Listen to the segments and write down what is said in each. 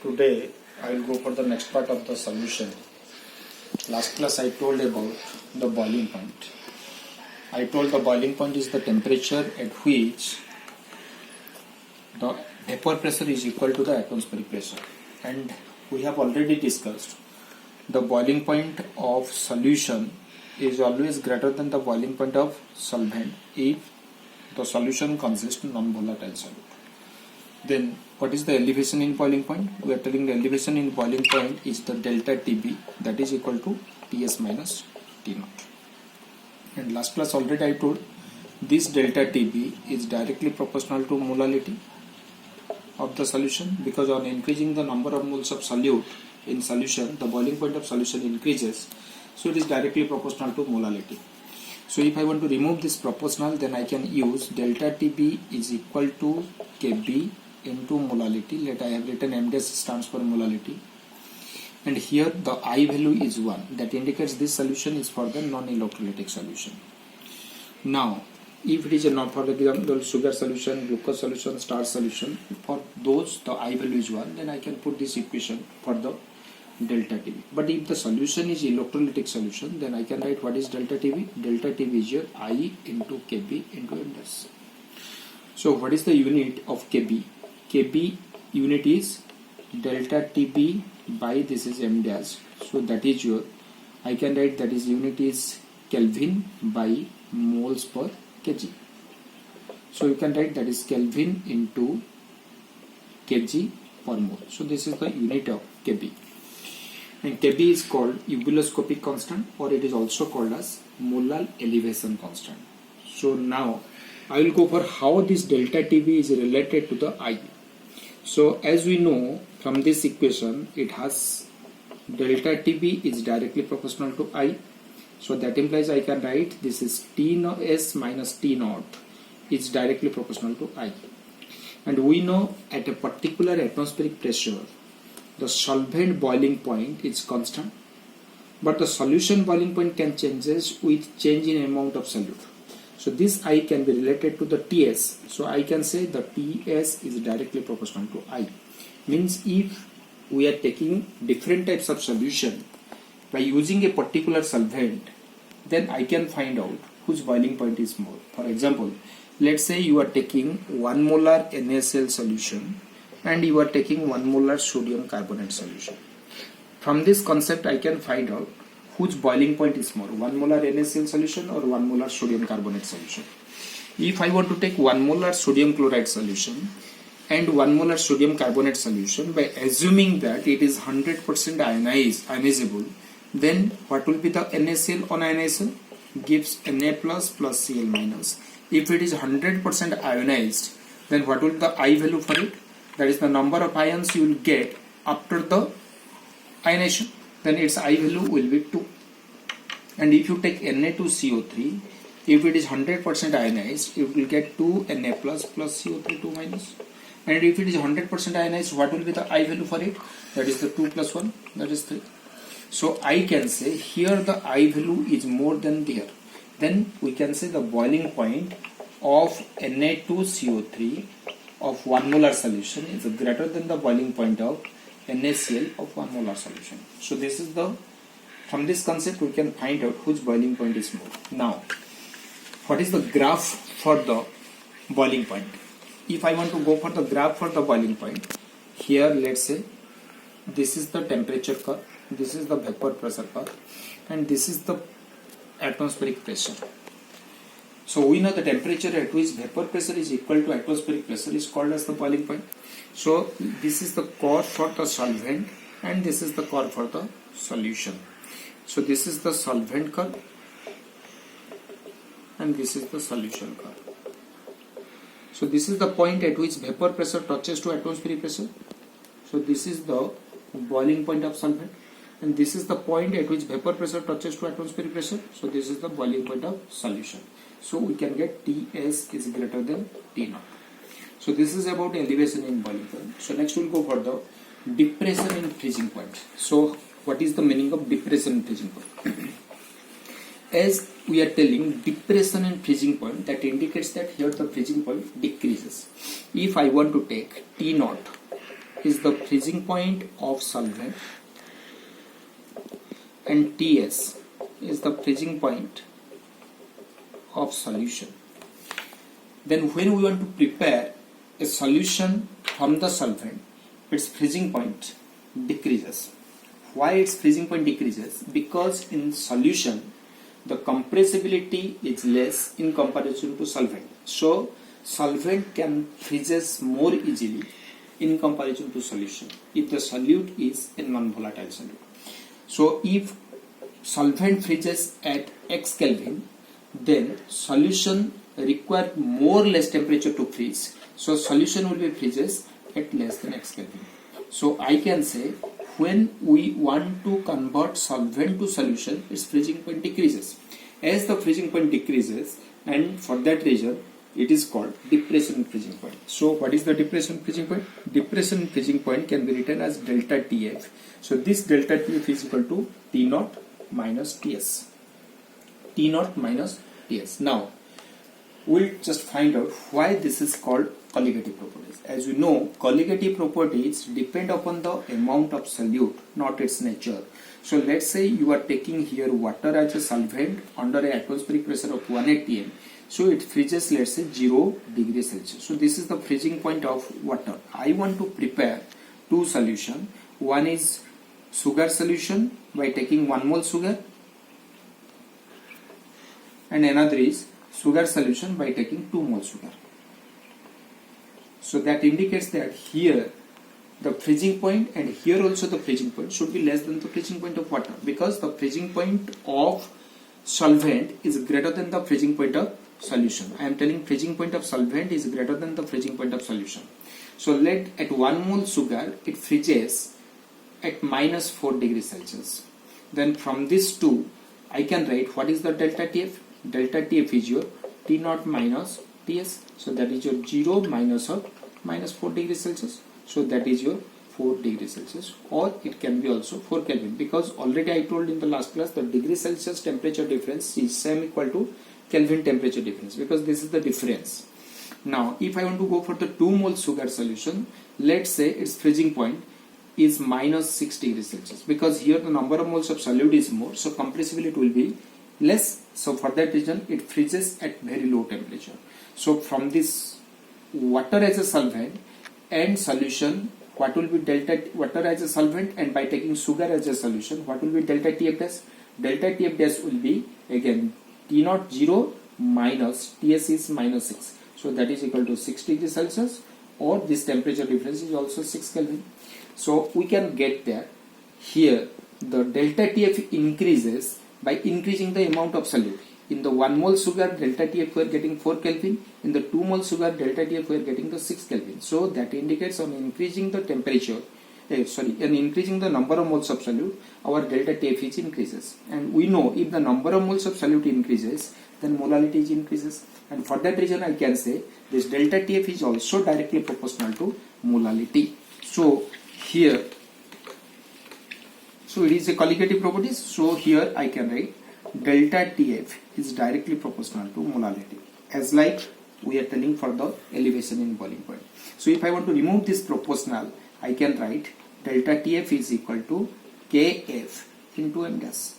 Today I will go for the next part of the solution. Last class I told about the boiling point. I told the boiling point is the temperature at which the vapor pressure is equal to the atmospheric pressure, and we have already discussed the boiling point of solution is always greater than the boiling point of solvent if the solution consists non-volatile solute. Then what is the elevation in boiling point? We are telling the elevation in boiling point is the delta Tb, that is equal to Ts minus T0. And last class already I told this delta Tb is directly proportional to molality of the solution, because on increasing the number of moles of solute in solution, the boiling point of solution increases, so it is directly proportional to molality. So if I want to remove this proportional, then I can use delta Tb is equal to Kb into molality. Let I have written m dash stands for molality, and here the I value is 1, that indicates this solution is for the non-electrolytic solution. Now if it is a for example sugar solution, glucose solution, starch solution, for those the I value is 1, then I can put this equation for the delta Tb. But if the solution is electrolytic solution, then I can write what is delta Tb. Delta Tb is your I into Kb into m dash. So what is the unit of Kb? Kb unit is delta Tb by this is m dash. So that is your, I can write that is unit is Kelvin by moles per kg. So you can write that is Kelvin into kg per mole. So this is the unit of Kb. And Kb is called ebullioscopic constant, or it is also called as molar elevation constant. So now I will go for how this delta Tb is related to the I. So as we know from this equation, it has delta Tb is directly proportional to I. So that implies I can write this is Ts minus T0 is directly proportional to I. And we know at a particular atmospheric pressure, the solvent boiling point is constant, but the solution boiling point can changes with change in amount of solute. So this I can be related to the Ts. So I can say the Ts is directly proportional to I. Means if we are taking different types of solution by using a particular solvent, then I can find out whose boiling point is more. For example, let's say you are taking 1 molar NaCl solution and you are taking 1 molar sodium carbonate solution. From this concept I can find out whose boiling point is more, 1 molar NaCl solution or 1 molar sodium carbonate solution. If I want to take 1 molar sodium chloride solution and 1 molar sodium carbonate solution, by assuming that it is 100% ionizable, then what will be the NaCl on ionization? Gives Na plus plus Cl minus. If it is 100% ionized, then what will be the I value for it? That is the number of ions you will get after the ionization. Then its I value will be 2. And if you take Na2CO3, if it is 100% ionized, you will get 2 Na plus plus CO3 2 minus. And if it is 100% ionized, what will be the I value for it? That is the 2 plus 1, that is 3. So I can say here the I value is more than there. Then we can say the boiling point of Na2CO3 of 1 molar solution is greater than the boiling point of NaCl of 1 molar solution. So this is the, from this concept we can find out whose boiling point is more. Now, what is the graph for the boiling point? If I want to go for the graph for the boiling point, here let's say this is the temperature curve, this is the vapor pressure curve, and this is the atmospheric pressure. So we know the temperature at which vapor pressure is equal to atmospheric pressure is called as the boiling point. So this is the curve for the solvent and this is the curve for the solution. So this is the solvent curve and this is the solution curve. So this is the point at which vapor pressure touches to atmospheric pressure. So this is the boiling point of solvent, and this is the point at which vapor pressure touches to atmospheric pressure. So this is the boiling point of solution. So we can get Ts is greater than T0. So this is about elevation in boiling point. So next we'll go for the depression in freezing point. So what is the meaning of depression in freezing point? As we are telling depression in freezing point, that indicates that here the freezing point decreases. If I want to take T0 is the freezing point of solvent and Ts is the freezing point of solution. Then when we want to prepare a solution from the solvent, its freezing point decreases. Why its freezing point decreases? Because in solution the compressibility is less in comparison to solvent. So solvent can freezes more easily in comparison to solution if the solute is a non-volatile solute. So if solvent freezes at X Kelvin, then solution require more less temperature to freeze. So solution will be freezes at less than X Kelvin. So I can say when we want to convert solvent to solution, its freezing point decreases. As the freezing point decreases, and for that reason it is called depression freezing point. So what is the depression freezing point? Depression freezing point can be written as delta TF. So this delta TF is equal to T naught minus Ts. T naught minus Ts. Now we'll just find out why this is called colligative properties. As you know, colligative properties depend upon the amount of solute, not its nature. So let's say you are taking here water as a solvent under an atmospheric pressure of 1 atm. So it freezes, let's say 0 degrees Celsius. So this is the freezing point of water. I want to prepare two solutions. One is sugar solution by taking 1 mole sugar, and another is sugar solution by taking 2 mole sugar. So that indicates that here the freezing point and here also the freezing point should be less than the freezing point of water, because the freezing point of solvent is greater than the freezing point of solution. I am telling freezing point of solvent is greater than the freezing point of solution. So let at 1 mole sugar it freezes at minus 4 degrees Celsius. Then from this 2 I can write what is the delta TF. Delta TF is your T naught minus Ts. So that is your 0 minus of minus 4 degrees Celsius. So that is your 4 degrees Celsius, or it can be also 4 Kelvin, because already I told in the last class the degree Celsius temperature difference is same equal to Kelvin temperature difference, because this is the difference. Now if I want to go for the 2 mole sugar solution, let's say its freezing point is minus 6 degrees Celsius, because here the number of moles of solute is more, so compressibility will be less. So for that reason it freezes at very low temperature. So from this water as a solvent and solution, what will be delta water as a solvent, and by taking sugar as a solution, what will be delta TF dash? Delta TF dash will be again T naught 0 minus Ts is minus 6. So that is equal to 6 degrees Celsius, or this temperature difference is also 6 Kelvin. So we can get that here the delta TF increases by increasing the amount of solute. In the 1 mole sugar, delta TF we are getting 4 Kelvin. In the 2 mole sugar, delta TF we are getting the 6 Kelvin. So that indicates on increasing the temperature, and increasing the number of moles of solute, our delta TF is increases. And we know if the number of moles of solute increases, then molality increases. And for that reason, I can say this delta TF is also directly proportional to molality. So here, so it is a colligative properties. So here I can write delta TF is directly proportional to molality, as like we are telling for the elevation in boiling point. So if I want to remove this proportional, I can write delta TF is equal to Kf into m gas.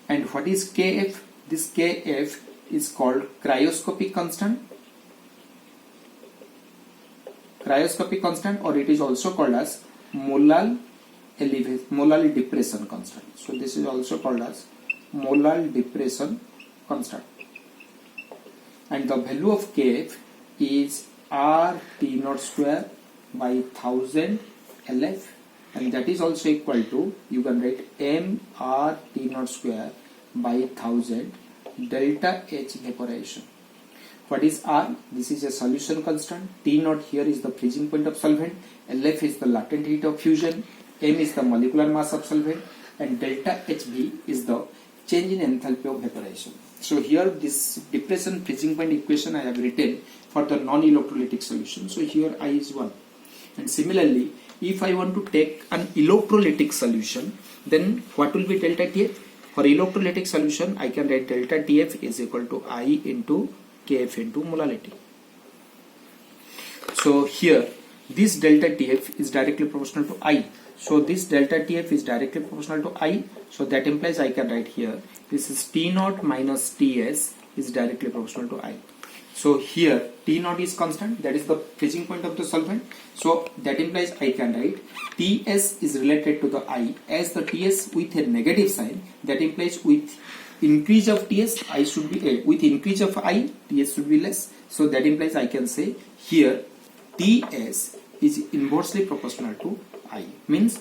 And what is Kf? This Kf is called cryoscopic constant. Cryoscopic constant, or it is also called as molal depression constant. So this is also called as molal depression constant, and the value of Kf is R T naught square by 1000 LF, and that is also equal to, you can write M R T naught square by 1000 delta H evaporation. What is R? This is a solution constant. T naught here is the freezing point of solvent, LF is the latent heat of fusion, M is the molecular mass of solvent, and delta HB is the change in enthalpy of evaporation. So here this depression freezing point equation I have written for the non-electrolytic solution. So here I is 1. And similarly, if I want to take an electrolytic solution, then what will be delta TF? For electrolytic solution, I can write delta TF is equal to I into Kf into molality. So here this delta TF is directly proportional to I. So this delta TF is directly proportional to I. So that implies I can write here, this is T naught minus Ts is directly proportional to I. So here T naught is constant, that is the freezing point of the solvent. So that implies I can write Ts is related to the I, as the Ts with a negative sign, that implies with increase of Ts I should be with increase of I, Ts should be less. So that implies I can say here Ts is inversely proportional to I. Means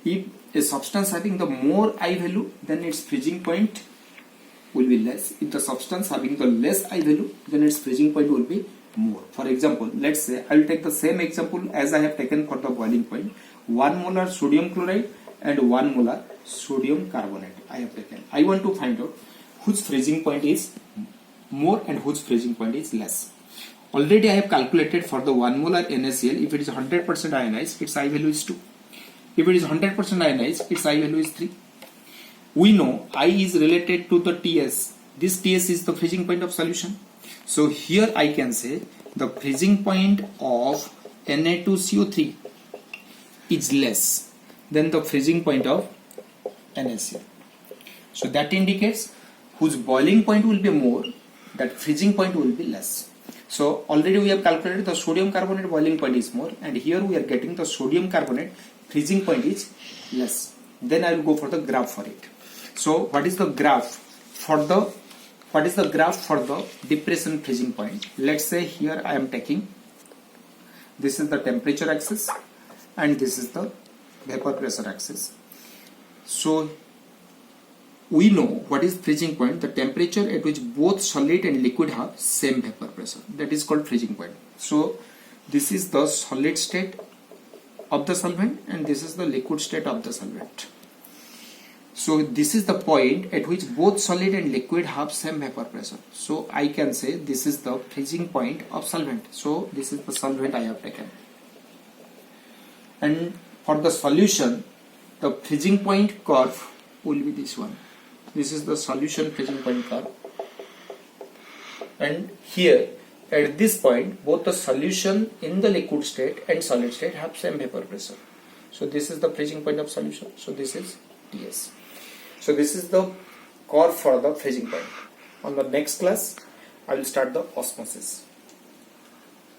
if a substance having the more I value, then its freezing point will be less. If the substance having the less I value, then its freezing point will be more. For example, let's say I will take the same example as I have taken for the boiling point. 1 molar sodium chloride and 1 molar sodium carbonate I have taken. I want to find out whose freezing point is more and whose freezing point is less. Already I have calculated for the 1 molar NaCl, if it is 100% ionized, its I value is 2. If it is 100% ionized, its I value is 3. We know I is related to the Ts. This Ts is the freezing point of solution. So here I can say the freezing point of Na2CO3 is less than the freezing point of NaCl. So that indicates whose boiling point will be more, that freezing point will be less. So already we have calculated the sodium carbonate boiling point is more, and here we are getting the sodium carbonate freezing point is less. Then I will go for the graph for it. So what is the graph for the depression freezing point? Let's say here I am taking, this is the temperature axis and this is the vapor pressure axis. So we know what is freezing point, the temperature at which both solid and liquid have same vapor pressure, that is called freezing point. So this is the solid state of the solvent and this is the liquid state of the solvent. So this is the point at which both solid and liquid have same vapor pressure. So I can say this is the freezing point of solvent. So this is the solvent I have taken. And for the solution, the freezing point curve will be this one. This is the solution freezing point curve. And here at this point, both the solution in the liquid state and solid state have same vapor pressure. So this is the freezing point of solution. So this is Ts. So this is the curve for the freezing point. On the next class, I will start the osmosis.